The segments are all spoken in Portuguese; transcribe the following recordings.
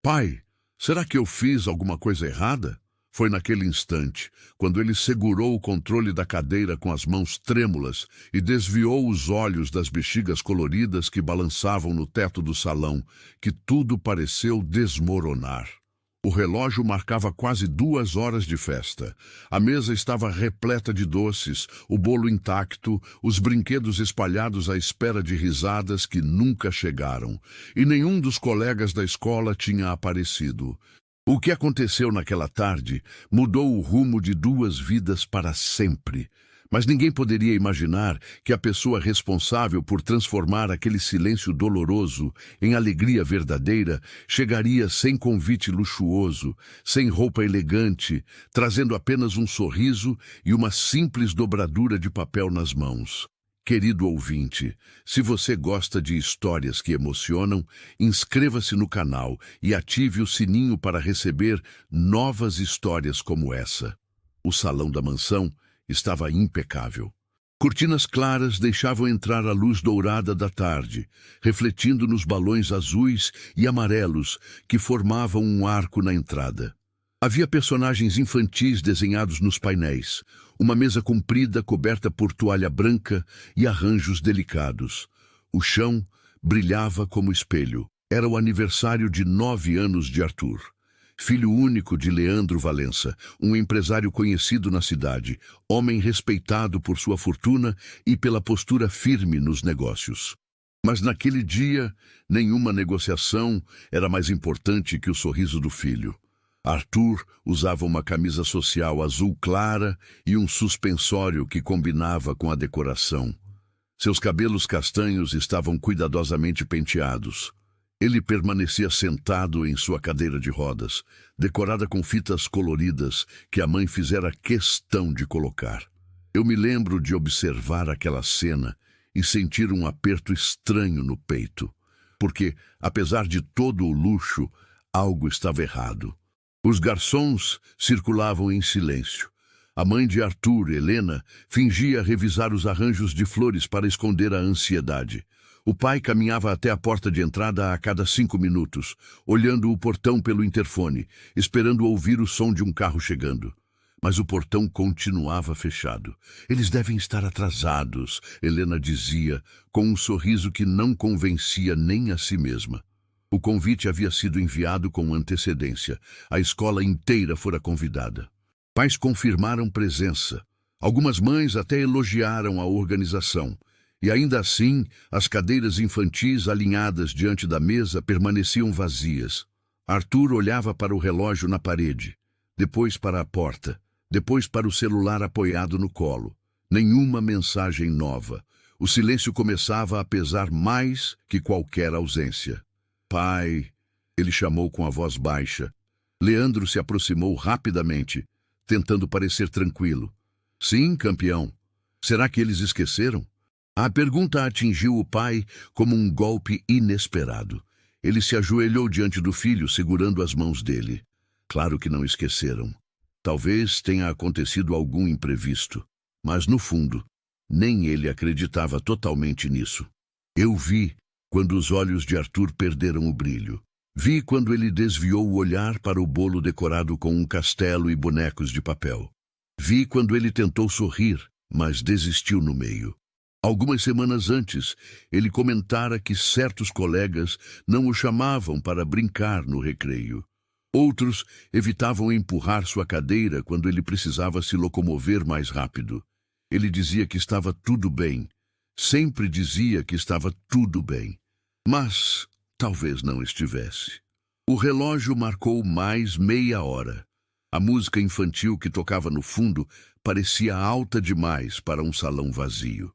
Pai, será que eu fiz alguma coisa errada? Foi naquele instante, quando ele segurou o controle da cadeira com as mãos trêmulas e desviou os olhos das bexigas coloridas que balançavam no teto do salão, que tudo pareceu desmoronar. O relógio marcava quase 2 horas de festa. A mesa estava repleta de doces, o bolo intacto, os brinquedos espalhados à espera de risadas que nunca chegaram, e nenhum dos colegas da escola tinha aparecido. O que aconteceu naquela tarde mudou o rumo de 2 vidas para sempre. Mas ninguém poderia imaginar que a pessoa responsável por transformar aquele silêncio doloroso em alegria verdadeira chegaria sem convite luxuoso, sem roupa elegante, trazendo apenas um sorriso e uma simples dobradura de papel nas mãos. Querido ouvinte, se você gosta de histórias que emocionam, inscreva-se no canal e ative o sininho para receber novas histórias como essa. O salão da mansão estava impecável. Cortinas claras deixavam entrar a luz dourada da tarde, refletindo nos balões azuis e amarelos que formavam um arco na entrada. Havia personagens infantis desenhados nos painéis, uma mesa comprida coberta por toalha branca e arranjos delicados. O chão brilhava como espelho. Era o aniversário de 9 anos de Arthur, filho único de Leandro Valença, um empresário conhecido na cidade, homem respeitado por sua fortuna e pela postura firme nos negócios. Mas naquele dia, nenhuma negociação era mais importante que o sorriso do filho. Arthur usava uma camisa social azul clara e um suspensório que combinava com a decoração. Seus cabelos castanhos estavam cuidadosamente penteados. Ele permanecia sentado em sua cadeira de rodas, decorada com fitas coloridas que a mãe fizera questão de colocar. Eu me lembro de observar aquela cena e sentir um aperto estranho no peito, porque, apesar de todo o luxo, algo estava errado. Os garçons circulavam em silêncio. A mãe de Arthur, Helena, fingia revisar os arranjos de flores para esconder a ansiedade. O pai caminhava até a porta de entrada a cada 5 minutos, olhando o portão pelo interfone, esperando ouvir o som de um carro chegando. Mas o portão continuava fechado. Eles devem estar atrasados, Helena dizia, com um sorriso que não convencia nem a si mesma. O convite havia sido enviado com antecedência. A escola inteira fora convidada. Pais confirmaram presença. Algumas mães até elogiaram a organização. E ainda assim, as cadeiras infantis alinhadas diante da mesa permaneciam vazias. Arthur olhava para o relógio na parede, depois para a porta, depois para o celular apoiado no colo. Nenhuma mensagem nova. O silêncio começava a pesar mais que qualquer ausência. Pai, ele chamou com a voz baixa. Leandro se aproximou rapidamente, tentando parecer tranquilo. Sim, campeão. Será que eles esqueceram? A pergunta atingiu o pai como um golpe inesperado. Ele se ajoelhou diante do filho, segurando as mãos dele. Claro que não esqueceram. Talvez tenha acontecido algum imprevisto, mas no fundo, nem ele acreditava totalmente nisso. Eu vi quando os olhos de Arthur perderam o brilho. Vi quando ele desviou o olhar para o bolo decorado com um castelo e bonecos de papel. Vi quando ele tentou sorrir, mas desistiu no meio. Algumas semanas antes, ele comentara que certos colegas não o chamavam para brincar no recreio. Outros evitavam empurrar sua cadeira quando ele precisava se locomover mais rápido. Ele dizia que estava tudo bem. Sempre dizia que estava tudo bem. Mas talvez não estivesse. O relógio marcou mais meia hora. A música infantil que tocava no fundo parecia alta demais para um salão vazio.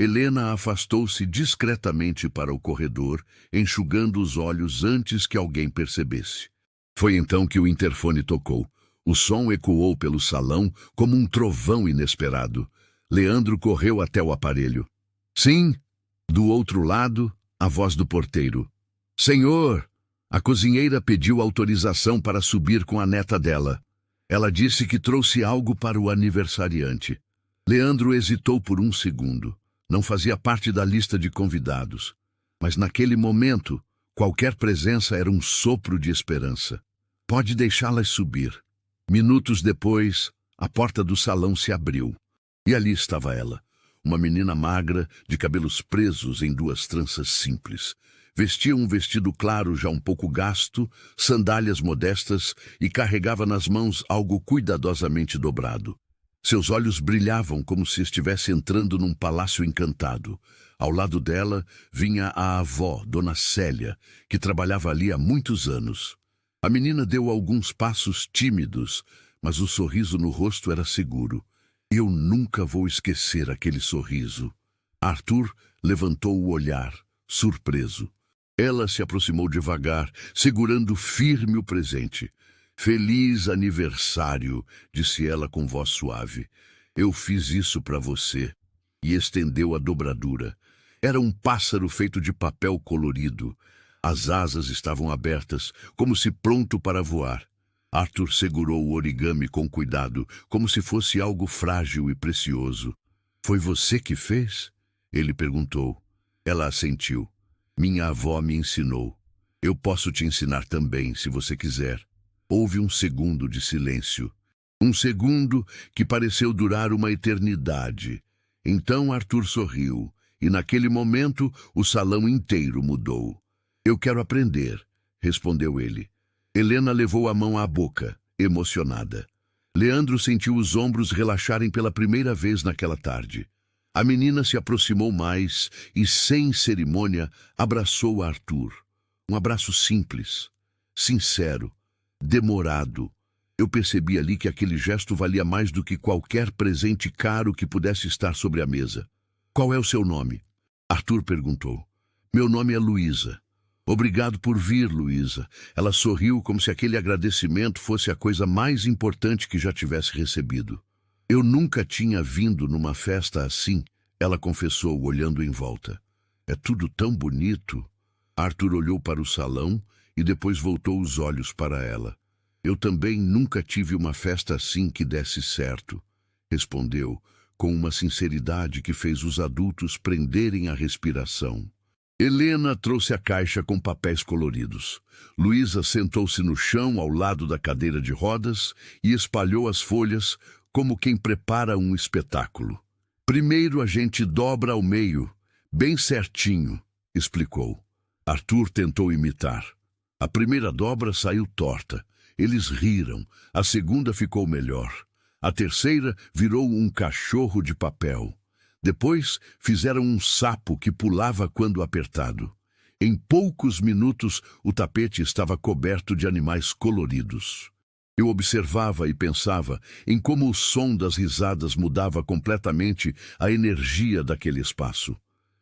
Helena afastou-se discretamente para o corredor, enxugando os olhos antes que alguém percebesse. Foi então que o interfone tocou. O som ecoou pelo salão como um trovão inesperado. Leandro correu até o aparelho. Sim, do outro lado, a voz do porteiro. Senhor! A cozinheira pediu autorização para subir com a neta dela. Ela disse que trouxe algo para o aniversariante. Leandro hesitou por um segundo. Não fazia parte da lista de convidados. Mas naquele momento, Qualquer presença era um sopro de esperança. Pode deixá-las subir. Minutos depois, a porta do salão se abriu. E ali estava ela, uma menina magra, de cabelos presos em duas tranças simples. Vestia um vestido claro já um pouco gasto, sandálias modestas e carregava nas mãos algo cuidadosamente dobrado. Seus olhos brilhavam como se estivesse entrando num palácio encantado. Ao lado dela vinha a avó, Dona Célia, que trabalhava ali há muitos anos. A menina deu alguns passos tímidos, mas o sorriso no rosto era seguro. Eu nunca vou esquecer aquele sorriso. Arthur levantou o olhar, surpreso. Ela se aproximou devagar, segurando firme o presente. Feliz aniversário, disse ela com voz suave. Eu fiz isso para você. E estendeu a dobradura. Era um pássaro feito de papel colorido. As asas estavam abertas, como se pronto para voar. Arthur segurou o origami com cuidado, como se fosse algo frágil e precioso. Foi você que fez? Ele perguntou. Ela assentiu. Minha avó me ensinou. Eu posso te ensinar também, se você quiser. Houve um segundo de silêncio. Um segundo que pareceu durar uma eternidade. Então Arthur sorriu, e naquele momento o salão inteiro mudou. Eu quero aprender, respondeu ele. Helena levou a mão à boca, emocionada. Leandro sentiu os ombros relaxarem pela primeira vez naquela tarde. A menina se aproximou mais e, sem cerimônia, abraçou Arthur. Um abraço simples, sincero, demorado. Eu percebi ali que aquele gesto valia mais do que qualquer presente caro que pudesse estar sobre a mesa. Qual é o seu nome? Arthur perguntou. Meu nome é Luísa. Obrigado por vir, Luísa. Ela sorriu como se aquele agradecimento fosse a coisa mais importante que já tivesse recebido. Eu nunca tinha vindo numa festa assim, ela confessou, olhando em volta. É tudo tão bonito. Arthur olhou para o salão e depois voltou os olhos para ela. Eu também nunca tive uma festa assim que desse certo, respondeu, com uma sinceridade que fez os adultos prenderem a respiração. Helena trouxe a caixa com papéis coloridos. Luísa sentou-se no chão ao lado da cadeira de rodas e espalhou as folhas como quem prepara um espetáculo. Primeiro a gente dobra ao meio, bem certinho, explicou. Arthur tentou imitar. A primeira dobra saiu torta. Eles riram. A segunda ficou melhor. A terceira virou um cachorro de papel. Depois fizeram um sapo que pulava quando apertado. Em poucos minutos, o tapete estava coberto de animais coloridos. Eu observava e pensava em como o som das risadas mudava completamente a energia daquele espaço.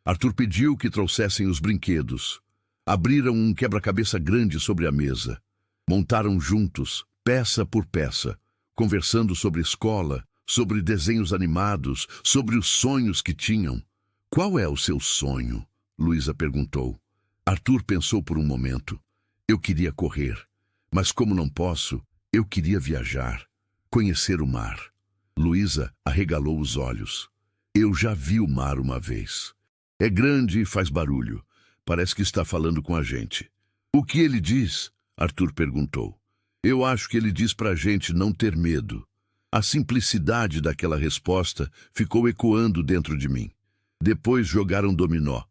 Arthur pediu que trouxessem os brinquedos. Abriram um quebra-cabeça grande sobre a mesa. Montaram juntos, peça por peça, conversando sobre escola, sobre desenhos animados, sobre os sonhos que tinham. Qual é o seu sonho? Luísa perguntou. Arthur pensou por um momento. Eu queria correr, mas como não posso, eu queria viajar, conhecer o mar. Luísa arregalou os olhos. Eu já vi o mar uma vez. É grande e faz barulho. Parece que está falando com a gente. O que ele diz? Arthur perguntou. Eu acho que ele diz pra gente não ter medo. A simplicidade daquela resposta ficou ecoando dentro de mim. Depois jogaram dominó.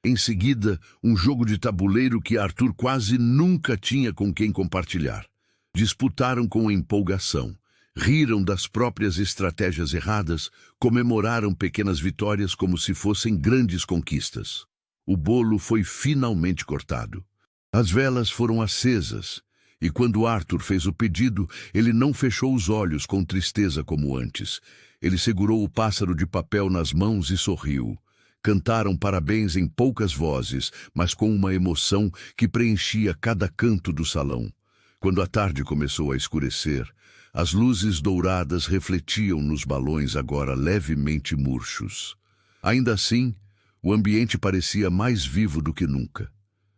Em seguida, um jogo de tabuleiro que Arthur quase nunca tinha com quem compartilhar. Disputaram com empolgação. Riram das próprias estratégias erradas, comemoraram pequenas vitórias como se fossem grandes conquistas. O bolo foi finalmente cortado. As velas foram acesas. E quando Arthur fez o pedido, ele não fechou os olhos com tristeza como antes. Ele segurou o pássaro de papel nas mãos e sorriu. Cantaram parabéns em poucas vozes, mas com uma emoção que preenchia cada canto do salão. Quando a tarde começou a escurecer, as luzes douradas refletiam nos balões agora levemente murchos. Ainda assim, o ambiente parecia mais vivo do que nunca.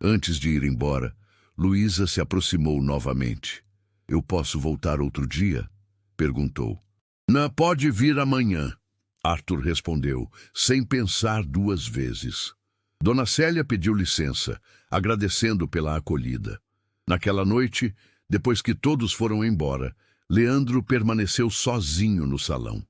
Antes de ir embora, Luísa se aproximou novamente. Eu posso voltar outro dia? Perguntou. Não, pode vir amanhã, Arthur respondeu, sem pensar duas vezes. Dona Célia pediu licença, agradecendo pela acolhida. Naquela noite, depois que todos foram embora, Leandro permaneceu sozinho no salão.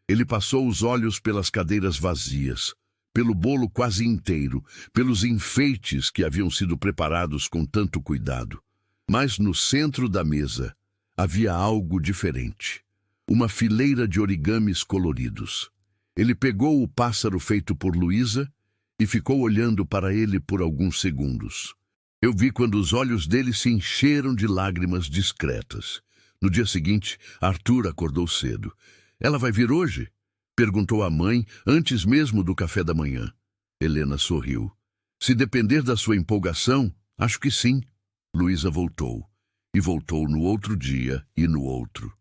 Ele passou os olhos pelas cadeiras vazias, pelo bolo quase inteiro, pelos enfeites que haviam sido preparados com tanto cuidado. Mas no centro da mesa havia algo diferente. Uma fileira de origamis coloridos. Ele pegou o pássaro feito por Luísa e ficou olhando para ele por alguns segundos. Eu vi quando os olhos dele se encheram de lágrimas discretas. No dia seguinte, Arthur acordou cedo. "Ela vai vir hoje?" perguntou a mãe, antes mesmo do café da manhã. Helena sorriu. "Se depender da sua empolgação, acho que sim." Luísa voltou. E voltou no outro dia e no outro.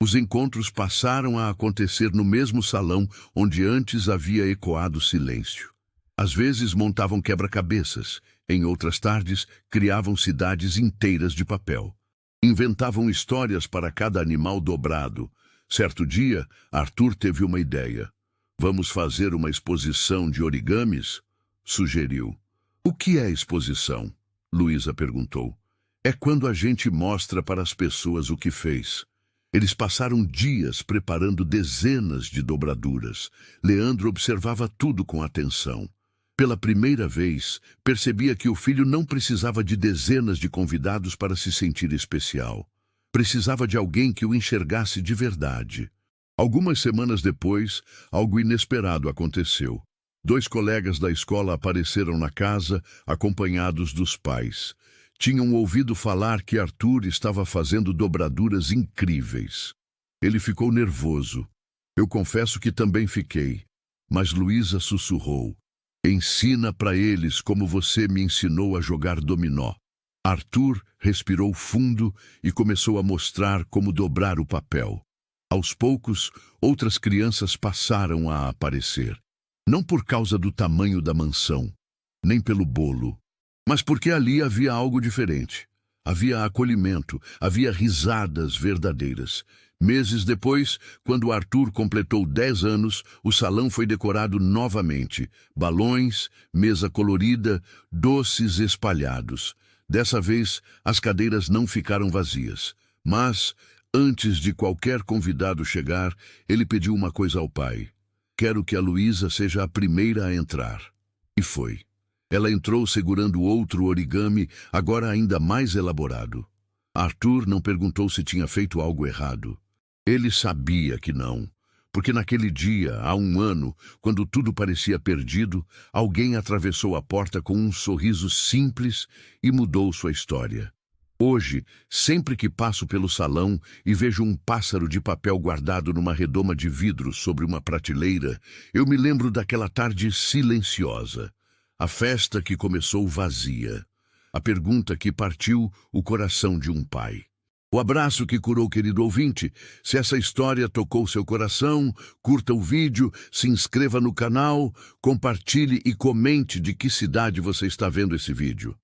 Os encontros passaram a acontecer no mesmo salão onde antes havia ecoado silêncio. Às vezes montavam quebra-cabeças, em outras tardes criavam cidades inteiras de papel. Inventavam histórias para cada animal dobrado. Certo dia, Arthur teve uma ideia. "Vamos fazer uma exposição de origamis?" sugeriu. "O que é exposição?" Luísa perguntou. "É quando a gente mostra para as pessoas o que fez." Eles passaram dias preparando dezenas de dobraduras. Leandro observava tudo com atenção. Pela primeira vez, percebia que o filho não precisava de dezenas de convidados para se sentir especial. Precisava de alguém que o enxergasse de verdade. Algumas semanas depois, algo inesperado aconteceu. 2 colegas da escola apareceram na casa, acompanhados dos pais. Tinham ouvido falar que Arthur estava fazendo dobraduras incríveis. Ele ficou nervoso. Eu confesso que também fiquei. Mas Luísa sussurrou. "Ensina para eles como você me ensinou a jogar dominó." Arthur respirou fundo e começou a mostrar como dobrar o papel. Aos poucos, outras crianças passaram a aparecer. Não por causa do tamanho da mansão, nem pelo bolo, mas porque ali havia algo diferente. Havia acolhimento, havia risadas verdadeiras. Meses depois, quando Arthur completou 10 anos, o salão foi decorado novamente. Balões, mesa colorida, doces espalhados. Dessa vez, as cadeiras não ficaram vazias. Mas, antes de qualquer convidado chegar, ele pediu uma coisa ao pai. "Quero que a Luísa seja a primeira a entrar." E foi. Ela entrou segurando outro origami, agora ainda mais elaborado. Arthur não perguntou se tinha feito algo errado. Ele sabia que não, porque naquele dia, há 1 ano, quando tudo parecia perdido, alguém atravessou a porta com um sorriso simples e mudou sua história. Hoje, sempre que passo pelo salão e vejo um pássaro de papel guardado numa redoma de vidro sobre uma prateleira, eu me lembro daquela tarde silenciosa. A festa que começou vazia. A pergunta que partiu o coração de um pai. O abraço que curou, querido ouvinte. Se essa história tocou seu coração, curta o vídeo, se inscreva no canal, compartilhe e comente de que cidade você está vendo esse vídeo.